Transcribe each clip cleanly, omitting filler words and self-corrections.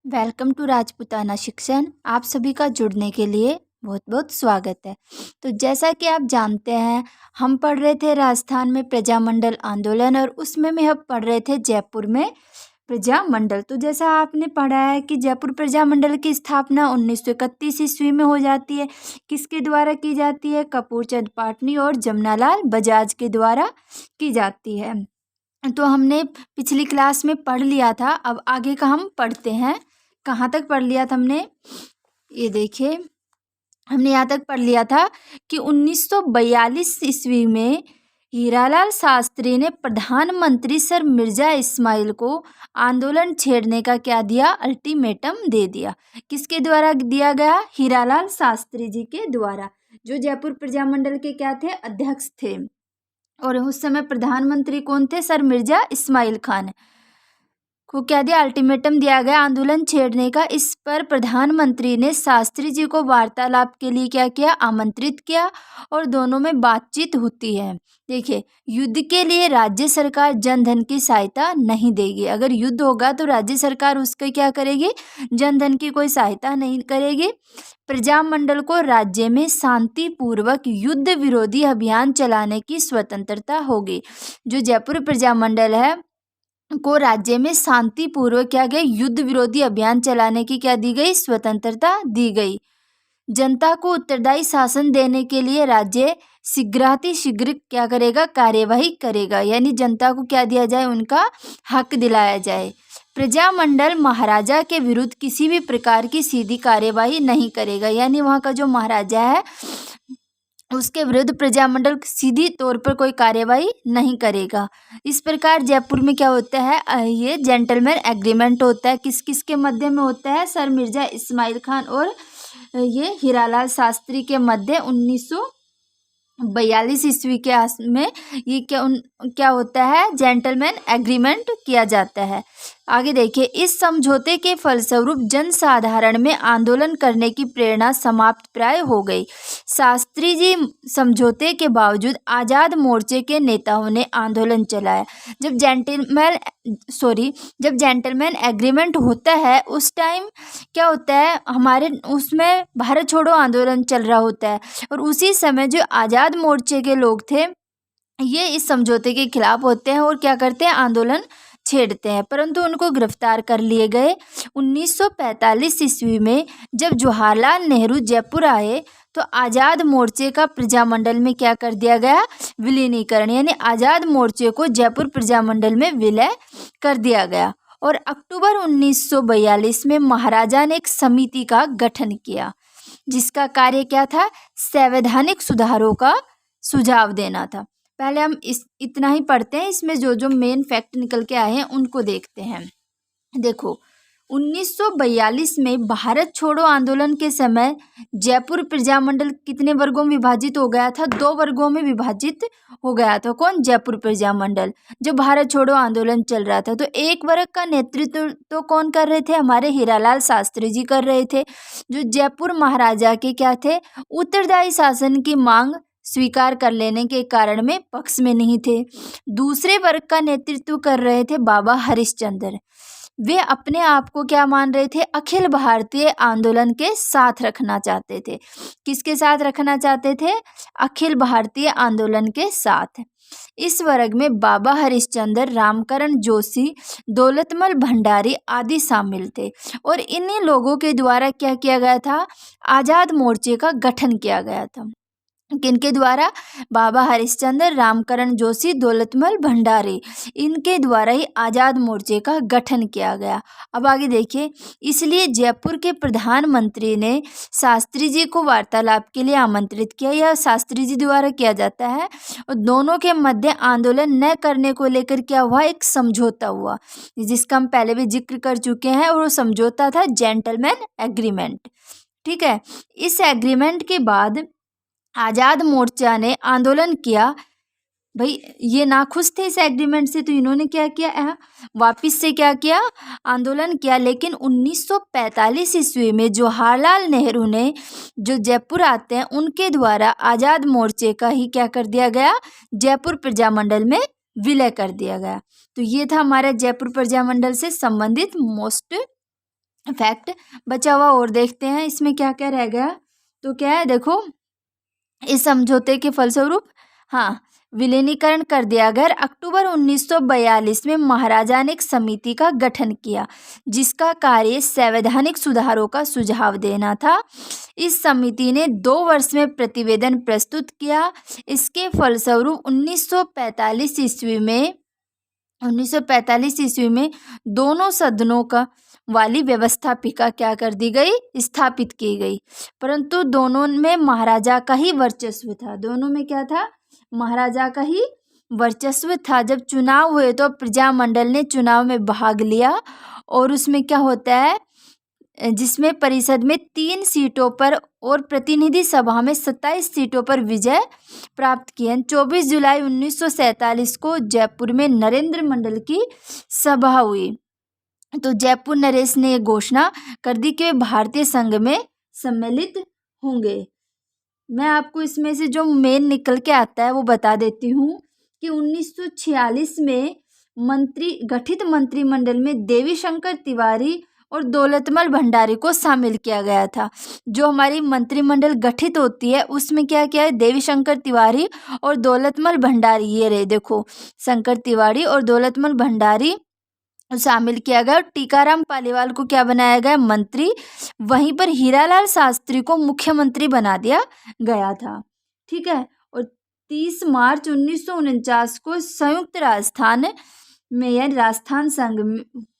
Welcome to Rajputana शिक्षण। आप सभी का जुड़ने के लिए बहुत बहुत स्वागत है। तो जैसा कि आप जानते हैं, हम पढ़ रहे थे राजस्थान में प्रजामंडल आंदोलन और उसमें में हम पढ़ रहे थे जयपुर में प्रजामंडल। तो जैसा आपने पढ़ा है कि जयपुर प्रजामंडल की स्थापना 1931 ईस्वी में हो जाती है। किसके द्वारा की जाती है? कपूर चंद पाटनी और जमनालाल बजाज के द्वारा की जाती है। तो हमने पिछली क्लास में पढ़ लिया था। अब आगे का हम पढ़ते हैं। कहाँ तक पढ़ लिया था हमने? ये देखिए, हमने यहाँ तक पढ़ लिया था कि 1942 ईस्वी में हीरालाल शास्त्री ने प्रधानमंत्री सर मिर्जा इस्माइल को आंदोलन छेड़ने का क्या दिया? अल्टीमेटम दे दिया। किसके द्वारा दिया गया? हीरालाल शास्त्री जी के द्वारा, जो जयपुर प्रजामंडल के क्या थे? अध्यक्ष थे। और उस समय प्रधानमंत्री कौन थे? सर मिर्जा इस्माइल खान को क्या दिया? अल्टीमेटम दिया गया आंदोलन छेड़ने का। इस पर प्रधानमंत्री ने शास्त्री जी को वार्तालाप के लिए क्या किया? आमंत्रित किया और दोनों में बातचीत होती है। देखिए, युद्ध के लिए राज्य सरकार जन धन की सहायता नहीं देगी। अगर युद्ध होगा तो राज्य सरकार उसके क्या करेगी? जन धन की कोई सहायता नहीं करेगी। प्रजामंडल को राज्य में शांतिपूर्वक युद्ध विरोधी अभियान चलाने की स्वतंत्रता होगी। जो जयपुर प्रजामंडल है को राज्य में शांतिपूर्वक क्या गई? युद्ध विरोधी अभियान चलाने की क्या दी गई? स्वतंत्रता दी गई। जनता को उत्तरदायी शासन देने के लिए राज्य शीघ्रातिशीघ्र क्या करेगा? कार्यवाही करेगा। यानी जनता को क्या दिया जाए? उनका हक दिलाया जाए। प्रजामंडल महाराजा के विरुद्ध किसी भी प्रकार की सीधी कार्यवाही नहीं करेगा। यानी वहाँ का जो महाराजा है उसके विरुद्ध प्रजामंडल सीधी तौर पर कोई कार्यवाही नहीं करेगा। इस प्रकार जयपुर में क्या होता है? ये जेंटलमैन एग्रीमेंट होता है। किस किस के मध्य में होता है? सर मिर्जा इस्माइल खान और ये हीरालाल शास्त्री के मध्य 1942 ईस्वी के में ये क्या होता है? जेंटलमैन एग्रीमेंट किया जाता है। आगे देखिए, इस समझौते के फलस्वरूप जनसाधारण में आंदोलन करने की प्रेरणा समाप्त प्राय हो गई। शास्त्री जी समझौते के बावजूद आज़ाद मोर्चे के नेताओं ने आंदोलन चलाया। जब जेंटलमैन एग्रीमेंट होता है उस टाइम क्या होता है? हमारे उसमें भारत छोड़ो आंदोलन चल रहा होता है और उसी समय जो आज़ाद मोर्चे के लोग थे ये इस समझौते के खिलाफ होते हैं और क्या करते हैं? आंदोलन छेड़ते हैं, परंतु उनको गिरफ्तार कर लिए गए। 1945 ईस्वी में जब जवाहरलाल नेहरू जयपुर आए तो आज़ाद मोर्चे का प्रजामंडल में क्या कर दिया गया? विलीनीकरण। यानी आज़ाद मोर्चे को जयपुर प्रजामंडल में विलय कर दिया गया। और अक्टूबर 1942 में महाराजा ने एक समिति का गठन किया जिसका कार्य क्या था? संवैधानिक सुधारों का सुझाव देना था। पहले हम इतना ही पढ़ते हैं। इसमें जो जो मेन फैक्ट निकल के आए हैं उनको देखते हैं। देखो, 1942 में भारत छोड़ो आंदोलन के समय जयपुर प्रजामंडल कितने वर्गों में विभाजित हो गया था? 2 वर्गों में विभाजित हो गया था। कौन? जयपुर प्रजामंडल। जो भारत छोड़ो आंदोलन चल रहा था तो एक वर्ग का नेतृत्व तो कौन कर रहे थे? हमारे हीरालाल शास्त्री जी कर रहे थे, जो जयपुर महाराजा के क्या थे? उत्तरदायी शासन की मांग स्वीकार कर लेने के कारण में पक्ष में नहीं थे। दूसरे वर्ग का नेतृत्व कर रहे थे बाबा हरिश्चंद्र। वे अपने आप को क्या मान रहे थे? अखिल भारतीय आंदोलन के साथ रखना चाहते थे। किसके साथ रखना चाहते थे? अखिल भारतीय आंदोलन के साथ। इस वर्ग में बाबा हरिश्चंद्र, रामकरण जोशी, दौलतमल भंडारी आदि शामिल थे और इन्हीं लोगों के द्वारा क्या किया गया था? आज़ाद मोर्चे का गठन किया गया था। किनके द्वारा? बाबा हरिश्चंद्र, रामकरण जोशी, दौलतमल भंडारी, इनके द्वारा ही आज़ाद मोर्चे का गठन किया गया। अब आगे देखिए, इसलिए जयपुर के प्रधानमंत्री ने शास्त्री जी को वार्तालाप के लिए आमंत्रित किया। यह शास्त्री जी द्वारा किया जाता है और दोनों के मध्य आंदोलन न करने को लेकर क्या हुआ? एक समझौता हुआ जिसका हम पहले भी जिक्र कर चुके हैं और वो समझौता था जेंटलमैन एग्रीमेंट। ठीक है। इस एग्रीमेंट के बाद आज़ाद मोर्चा ने आंदोलन किया। भाई ये नाखुश थे इस एग्रीमेंट से तो इन्होंने क्या किया? वापस से क्या किया? आंदोलन किया। लेकिन 1945 ईस्वी में जवाहरलाल नेहरू ने जो जयपुर आते हैं उनके द्वारा आज़ाद मोर्चे का ही क्या कर दिया गया? जयपुर प्रजामंडल में विलय कर दिया गया। तो ये था हमारा जयपुर प्रजामंडल से संबंधित मोस्ट फैक्ट बचा हुआ और देखते हैं इसमें क्या क्या रह गया। तो क्या है देखो, इस समझौते के फलस्वरूप हाँ विलीनीकरण कर दिया गया। अक्टूबर 1942 में महाराजा ने एक समिति का गठन किया जिसका कार्य संवैधानिक सुधारों का सुझाव देना था। इस समिति ने 2 वर्ष में प्रतिवेदन प्रस्तुत किया। इसके फलस्वरूप 1945 ईस्वी में दोनों सदनों का वाली व्यवस्थापिका क्या कर दी गई, स्थापित की गई। परंतु दोनों में महाराजा का ही वर्चस्व था। दोनों में क्या था, महाराजा का ही वर्चस्व था। जब चुनाव हुए तो प्रजामंडल ने चुनाव में भाग लिया और उसमें क्या होता है, जिसमें परिषद में 3 सीटों पर और प्रतिनिधि सभा में 27 सीटों पर विजय प्राप्त किए। 24 जुलाई 1947 को जयपुर में नरेंद्र मंडल की सभा हुई। तो जयपुर नरेश ने ये घोषणा कर दी कि वे भारतीय संघ में सम्मिलित होंगे। मैं आपको इसमें से जो मेन निकल के आता है वो बता देती हूँ कि 1946 में गठित मंत्रिमंडल में देवी शंकर तिवारी और दौलतमल भंडारी को शामिल किया गया था। जो हमारी मंत्रिमंडल गठित होती है उसमें क्या क्या है, देवी शंकर तिवारी और दौलतमल भंडारी, ये रहे देखो, शंकर तिवारी और दौलतमल भंडारी शामिल किया गया। और टीकाराम पालीवाल को क्या बनाया गया, मंत्री। वहीं पर हीरालाल शास्त्री को मुख्यमंत्री बना दिया गया था। ठीक है। और 30 मार्च 1949 को संयुक्त राजस्थान में या राजस्थान संघ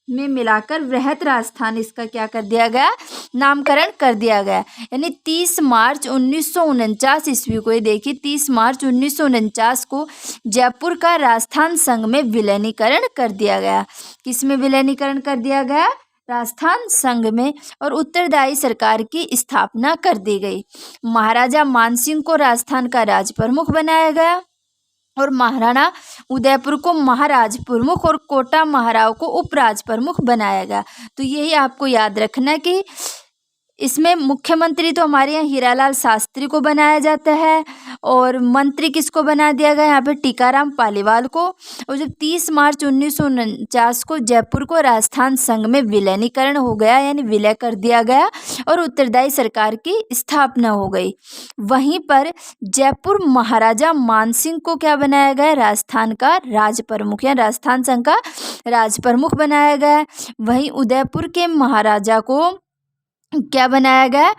में मिलाकर वृहत राजस्थान इसका क्या कर दिया गया, नामकरण कर दिया गया। यानी 30 मार्च 1949 ईस्वी को, ये देखिए 30 मार्च 1949 को जयपुर का राजस्थान संघ में विलीनीकरण कर दिया गया। किसमें विलीनीकरण कर दिया गया, राजस्थान संघ में। और उत्तरदायी सरकार की स्थापना कर दी गई। महाराजा मानसिंह को राजस्थान का राज प्रमुख बनाया गया और महाराणा उदयपुर को महाराज प्रमुख और कोटा महाराव को उपराज प्रमुख बनाया गया। तो यही आपको याद रखना कि इसमें मुख्यमंत्री तो हमारे यहाँ हीरालाल शास्त्री को बनाया जाता है और मंत्री किसको बना दिया गया, यहाँ पे टीकाराम पालीवाल को। और जब 30 मार्च 1949 को जयपुर को राजस्थान संघ में विलीनीकरण हो गया, यानी विलय कर दिया गया और उत्तरदायी सरकार की स्थापना हो गई। वहीं पर जयपुर महाराजा मानसिंह को क्या बनाया गया, राजस्थान का राज प्रमुख या राजस्थान संघ का राज प्रमुख बनाया गया। वहीं उदयपुर के महाराजा को क्या बनाया गया,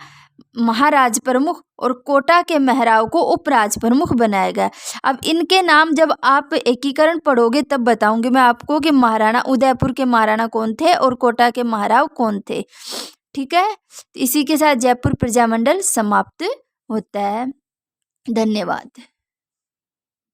महाराज प्रमुख, और कोटा के महराव को उपराज प्रमुख बनाया गया। अब इनके नाम जब आप एकीकरण पढ़ोगे तब बताऊंगी मैं आपको कि महाराणा उदयपुर के महाराणा कौन थे और कोटा के महाराव कौन थे। ठीक है। इसी के साथ जयपुर प्रजामंडल समाप्त होता है। धन्यवाद।